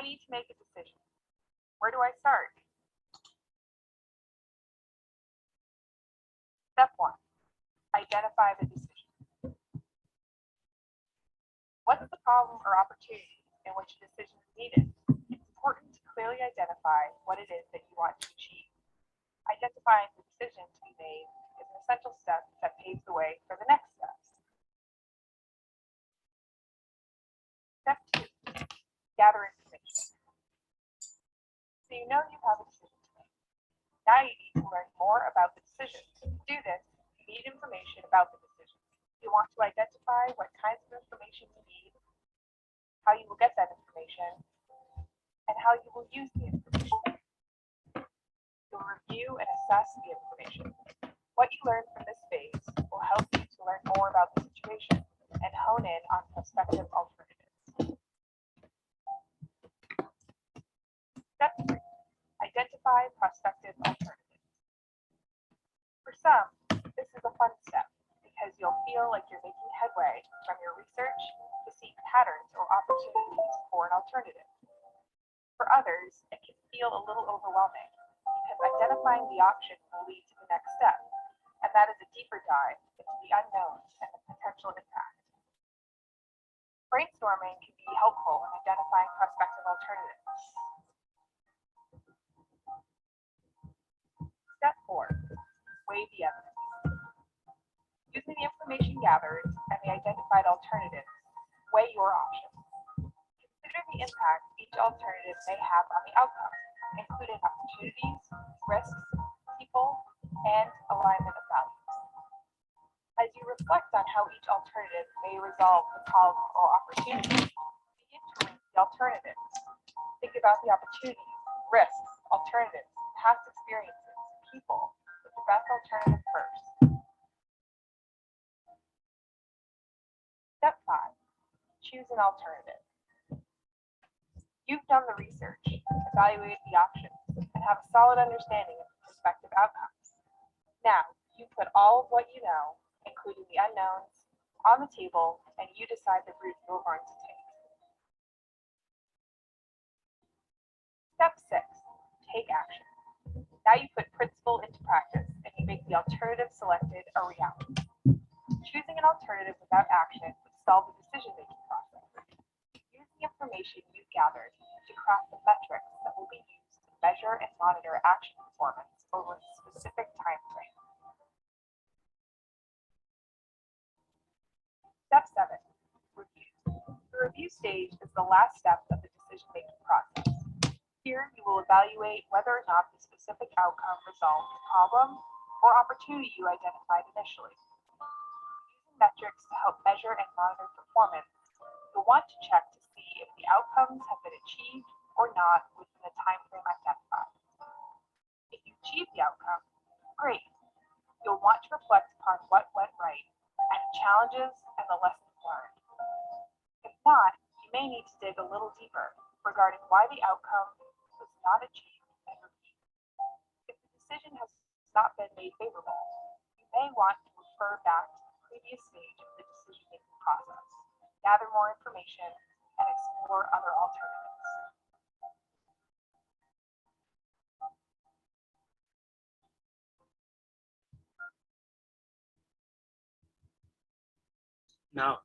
need to make a decision. Where do I start? Step 1. Identify the decision. What's the problem or opportunity in which a decision is needed? It's important to clearly identify what it is that you want to achieve. Identifying the decision to be made is an essential step that paves the way for the next steps. Step 2. Gather information. So you know you have a decision to make. Now you need to learn more about the decision. To do this, you need information about the decision. You want to identify what kinds of information you need, how you will get that information, and how you will use the information. You'll review and assess the information. What you learn from this phase will help you to learn more about the situation and hone in on prospective alternatives. Step 3. Identify prospective alternatives. For some, this is a fun step because you'll feel like you're making headway from your research to seek patterns or opportunities for an alternative. For others, it can feel a little overwhelming because identifying the option will lead to the next step, and that is a deeper dive into the unknowns and the potential impact. Brainstorming can be helpful in identifying prospective alternatives. Step 4. Weigh the evidence. Using the information gathered and the identified alternatives, weigh your options. Consider the impact each alternative may have on the outcome, including opportunities, risks, people, and alignment of values. As you reflect on how each alternative may resolve the problem or opportunity, begin to rank the alternatives. Think about the opportunities, risks, alternatives, past experiences, people, with the best alternative first. Step 5. Choose an alternative. You've done the research, evaluated the options, and have a solid understanding of the prospective outcomes. Now, you put all of what you know, including the unknowns, on the table, and you decide the route you're going to take. Step 6. Take action. Now you put principle into practice, and you make the alternative selected a reality. Choosing an alternative without action would stall the decision-making process. Use the information you've gathered to craft the metrics that will be used to measure and monitor action performance over a specific time frame. Step 7. Review. The review stage is the last step of the decision-making process. Here, you will evaluate whether or not the specific outcome resolves the problem or opportunity you identified initially. Using metrics to help measure and monitor performance, you'll want to check to see if the outcomes have been achieved or not within the time frame identified. If you achieve the outcome, great. You'll want to reflect upon what went right and the challenges and the lessons learned. If not, you may need to dig a little deeper regarding why the outcome was not achieved and repeat. If the decision has not been made favorable, you may want to refer back to the previous stage of the decision-making process, gather more information, and explore other alternatives. Now,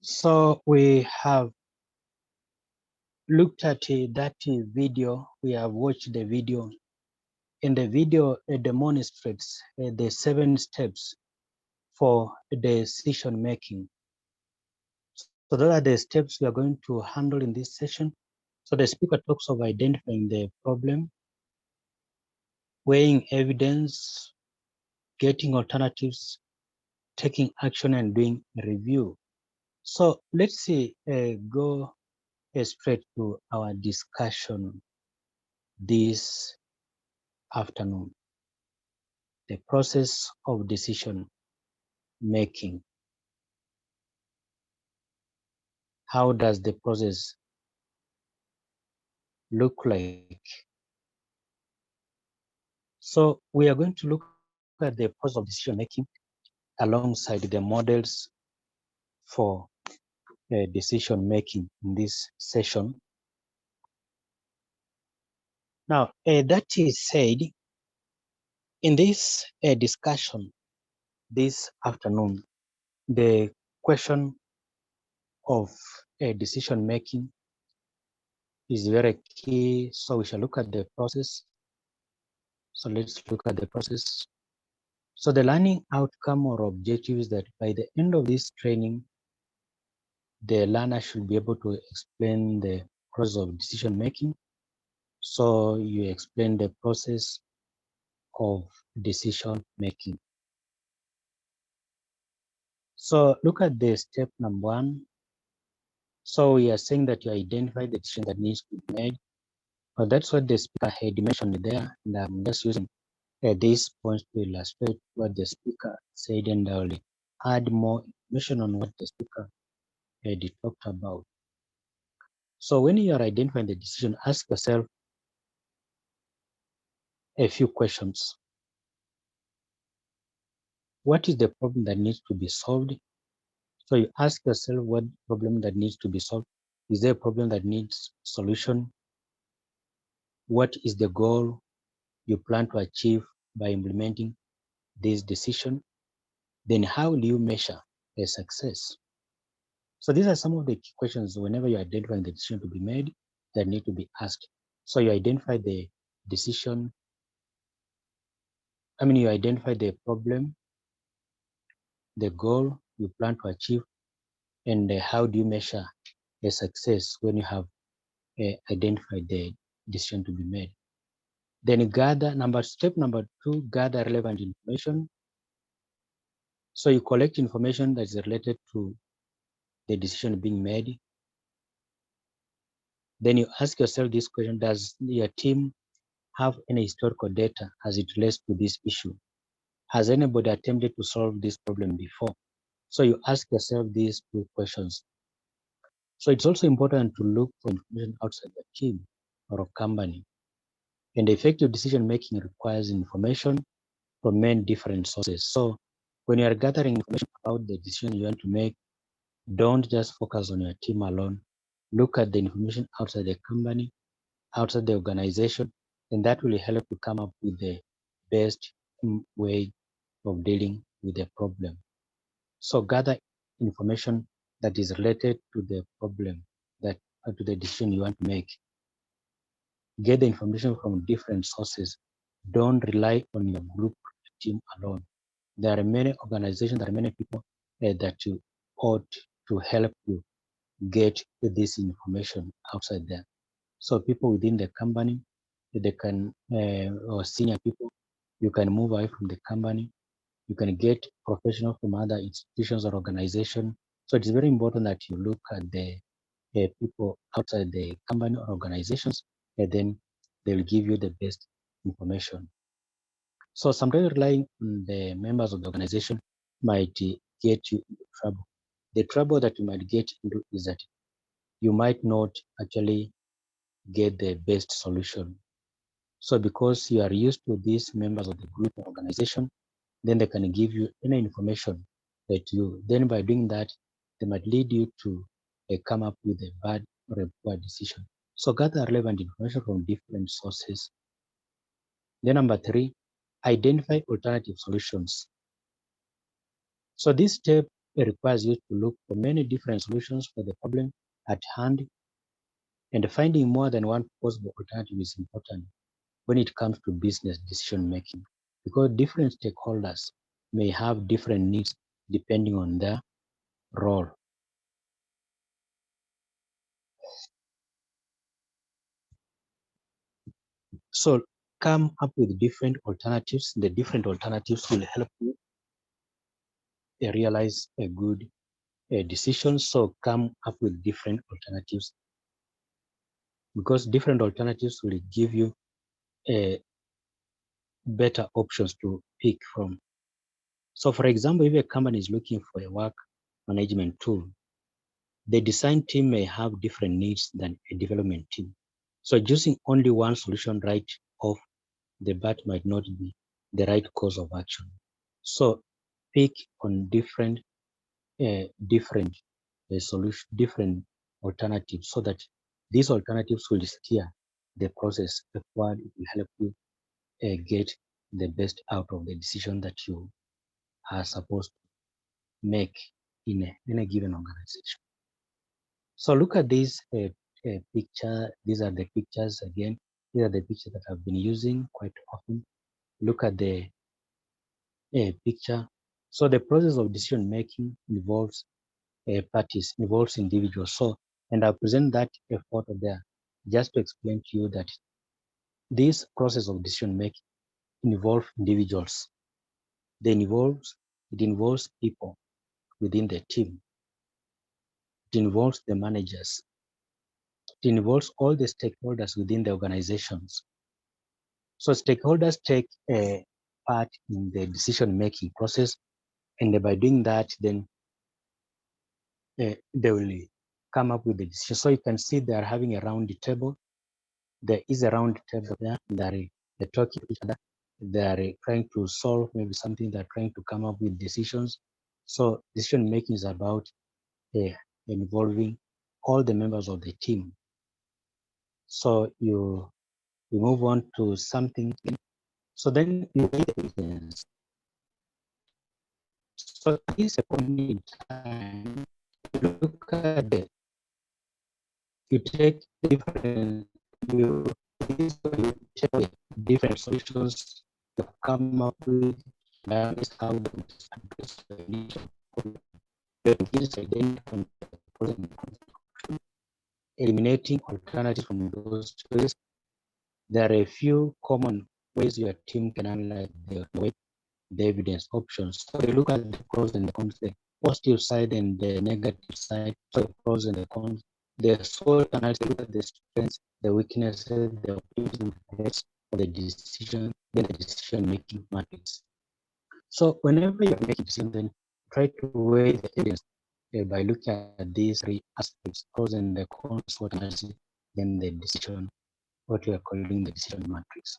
so we have looked at that video. We have watched the video. In the video, it demonstrates the 7 steps for decision making. So those are the steps we are going to handle in this session. So the speaker talks of identifying the problem, weighing evidence, getting alternatives, taking action, and doing a review. So let's go straight to our discussion this afternoon. The process of decision making. How does the process look like? So we are going to look at the process of decision making alongside the models for decision making in this session. Now, that is said, in this discussion this afternoon, the question of decision making is very key. So we shall look at the process. So let's look at the process. So the learning outcome or objective is that by the end of this training, the learner should be able to explain the process of decision making. So you explain the process of decision making. So look at the step number 1. So we are saying that you identify the decision that needs to be made. But that's what the speaker had mentioned there, and I'm just using these points to illustrate what the speaker said, and I'll add more information on what the speaker had talked about. So when you are identifying the decision, ask yourself a few questions. What is the problem that needs to be solved? So you ask yourself what problem that needs to be solved. Is there a problem that needs solution? What is the goal you plan to achieve by implementing this decision? Then how will you measure a success? So these are some of the key questions whenever you identify the decision to be made that need to be asked. So you identify the decision, you identify the problem, the goal you plan to achieve, and how do you measure a success when you have identified the decision to be made. Then step number 2, gather relevant information. So you collect information that is related to the decision being made. Then you ask yourself this question: does your team have any historical data as it relates to this issue? Has anybody attempted to solve this problem before? So you ask yourself these 2 questions. So it's also important to look for information outside the team or a company. And effective decision making requires information from many different sources. So when you are gathering information about the decision you want to make, don't just focus on your team alone. Look at the information outside the company, outside the organization, and that will help you come up with the best way of dealing with the problem. So gather information that is related to the problem, to the decision you want to make. Get the information from different sources. Don't rely on your group team alone. There are many organizations, there are many people that you ought to help you get this information outside there. So people within the company, they can, or senior people, you can move away from the company. You can get professionals from other institutions or organizations. So it's very important that you look at the people outside the company or organizations, and then they'll give you the best information. So sometimes relying on the members of the organization might get you into trouble. The trouble that you might get into is that you might not actually get the best solution. So because you are used to these members of the group or organization, then they can give you any information that then by doing that, they might lead you to come up with a bad or a poor decision. So gather relevant information from different sources. Then number 3, identify alternative solutions. So this step requires you to look for many different solutions for the problem at hand, and finding more than one possible alternative is important when it comes to business decision making, because different stakeholders may have different needs depending on their role. So come up with different alternatives. The different alternatives will help you realize a good decision. So come up with different alternatives, because different alternatives will give you better options to pick from. So for example, if a company is looking for a work management tool, the design team may have different needs than a development team. So choosing only one solution right off the bat might not be the right course of action. So pick on different solution, different alternatives, so that these alternatives will steer the process forward. It will help you get the best out of the decision that you are supposed to make in a given organization. So look at this picture. These are the pictures again. These are the pictures that I've been using quite often. Look at the picture. So the process of decision making involves parties, involves individuals. So, and I'll present that a photo there just to explain to you that this process of decision making involves individuals. It involves people within the team. It involves the managers. It involves all the stakeholders within the organizations. So stakeholders take a part in the decision-making process, and by doing that, then they will come up with the decision. So you can see they are having a round table. There is a round table there. They're talking to each other. They are trying to solve maybe something. They're trying to come up with decisions. So decision-making is about involving all the members of the team. So you move on to something. So then you weigh the evidence. So at this point in time, you look at you take different, you, you take different solutions you come up with. That is how the identifying eliminating alternatives from those choices. There are a few common ways your team can analyze the evidence options. So you look at the pros and the cons, the positive side and the negative side, so the pros and the cons. The SWOT analysis, look at the strengths, the weaknesses, the opportunities, the threats of the decision, then the decision-making matrix. So whenever you're making decisions, then try to weigh the evidence by looking at these three aspects, pros and the cons, SWOT analysis, then the decision, what we are calling the decision matrix.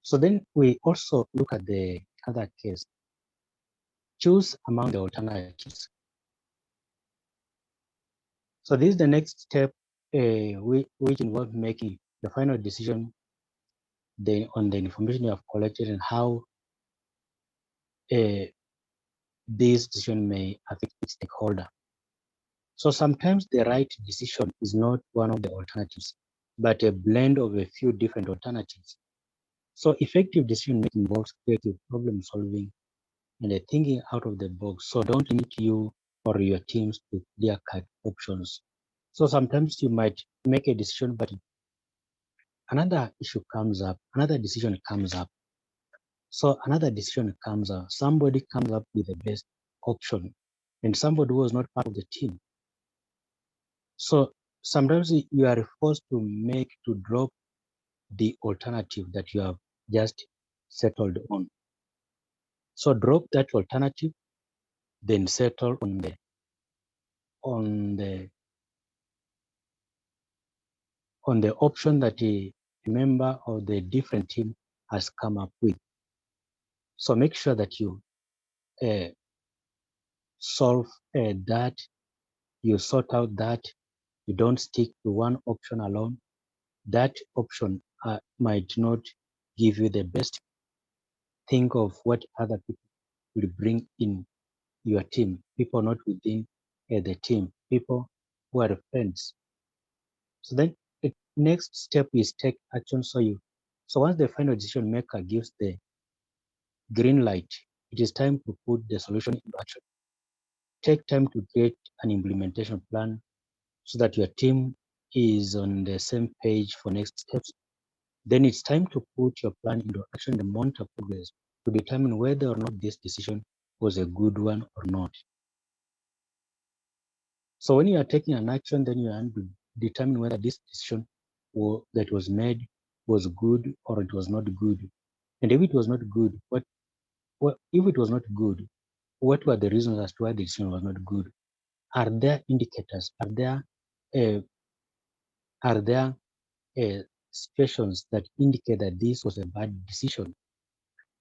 So then we also look at the other case. Choose among the alternatives. So this is the next step, which involves making the final decision on the information you have collected and how this decision may affect the stakeholder. So sometimes the right decision is not one of the alternatives, but a blend of a few different alternatives. So effective decision making involves creative problem solving and thinking out of the box. So don't limit you or your teams to clear-cut options. So sometimes you might make a decision, but another issue comes up, another decision comes up. So another decision comes up. Somebody comes up with the best option, and somebody who was not part of the team. So sometimes you are forced to drop the alternative that you have just settled on. So drop that alternative, then settle on the option that a member of the different team has come up with. So make sure that you solve that, you sort out that, you don't stick to one option alone. That option might not give you the best. Think of what other people will bring in your team, people not within the team, people who are friends. So then the next step is take action. So once the final decision maker gives the green light, it is time to put the solution into action. Take time to create an implementation plan so that your team is on the same page for next steps. Then it's time to put your plan into action and monitor progress to determine whether or not this decision was a good one or not. So when you are taking an action, then you have to determine whether this decision that was made was good or it was not good. And if it was not good, if it was not good, what were the reasons as to why the decision was not good? Are there indicators? Uh, are there situations that indicate that this was a bad decision?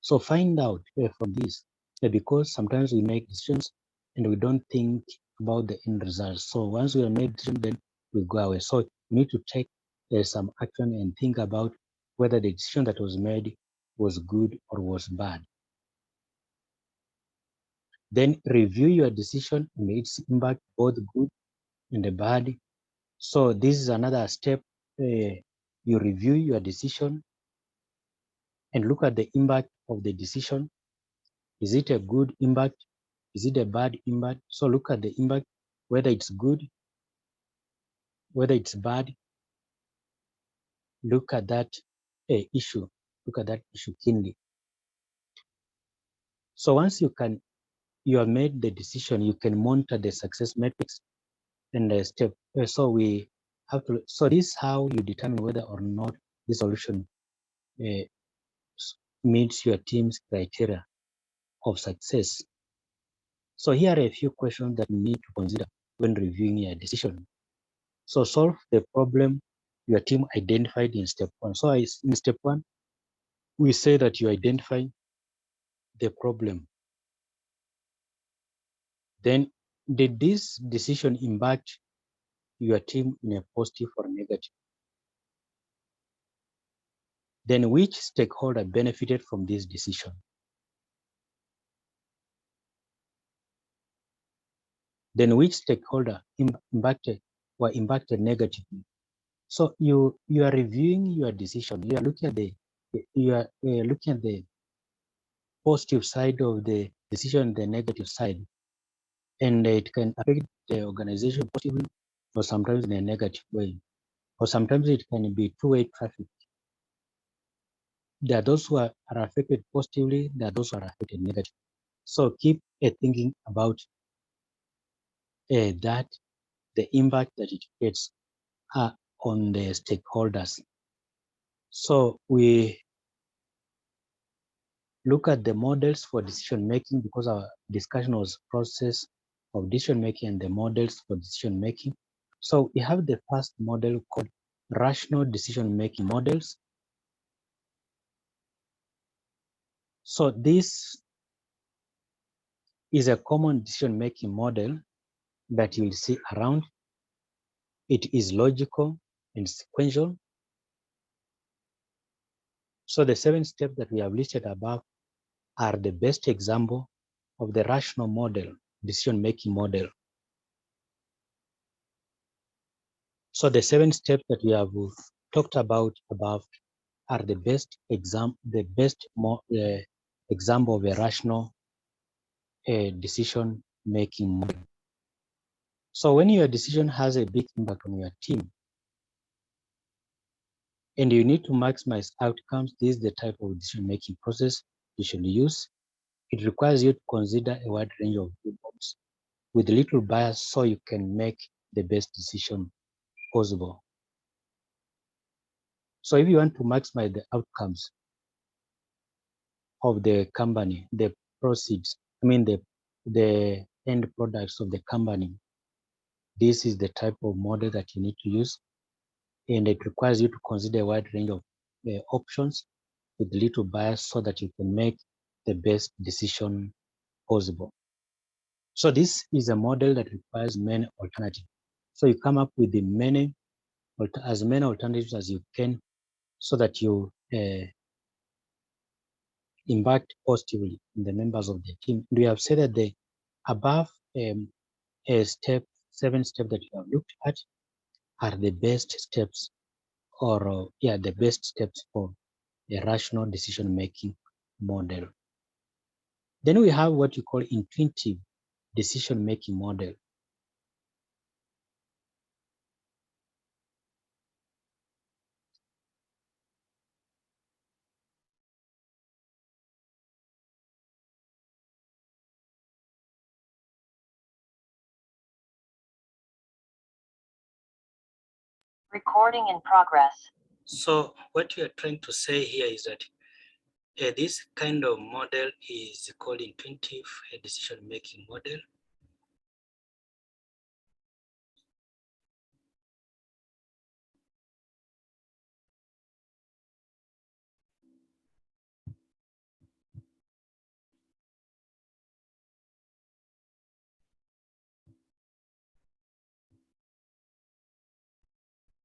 So find out from this, because sometimes we make decisions and we don't think about the end result. So once we have made decision, then we go away. So you need to take some action and think about whether the decision that was made was good or was bad. Then review your decision and its impact, both good and the bad. So this is another step. You review your decision and look at the impact of the decision. Is it a good impact? Is it a bad impact? So look at the impact, whether it's good, whether it's bad. Look at that issue. Look at that issue keenly. So once you have made the decision, you can monitor the success metrics and the step. So we have to. So this is how you determine whether or not the solution meets your team's criteria of success. So here are a few questions that you need to consider when reviewing your decision. So solve the problem your team identified in step one. So in step one, we say that you identify the problem. Then did this decision impact your team in a positive or negative? Then which stakeholder benefited from this decision? Then which stakeholder impacted negatively? So you are reviewing your decision. You are looking at the positive side of the decision, the negative side, and it can affect the organization positively or sometimes in a negative way, or sometimes it can be two-way traffic. There are those who are affected positively, there are those who are affected negatively. So keep thinking about that, the impact that it creates on the stakeholders. So we look at the models for decision making, because our discussion was process of decision making and the models for decision making. So we have the first model called rational decision making models. So this is a common decision making model that you will see around. It is logical and sequential. So the 7 steps that we have listed above are the best example of the rational model, decision making model. So the 7 steps that we have talked about above are the best example of a rational decision making model. So when your decision has a big impact on your team and you need to maximize outcomes, this is the type of decision making process you should use. It requires you to consider a wide range of viewpoints with little bias so you can make the best decision possible. So if you want to maximize the outcomes of the company, the proceeds, the end products of the company, this is the type of model that you need to use. And it requires you to consider a wide range of options with little bias so that you can make the best decision possible. So this is a model that requires many alternatives. So you come up with as many alternatives as you can so that you impact positively in the members of the team. We have said that the above 7 steps that you have looked at are the best steps, or the best steps for a rational decision-making model. Then we have what you call intuitive decision-making model. Recording in progress. So what we are trying to say here is that This kind of model is called intuitive decision-making model.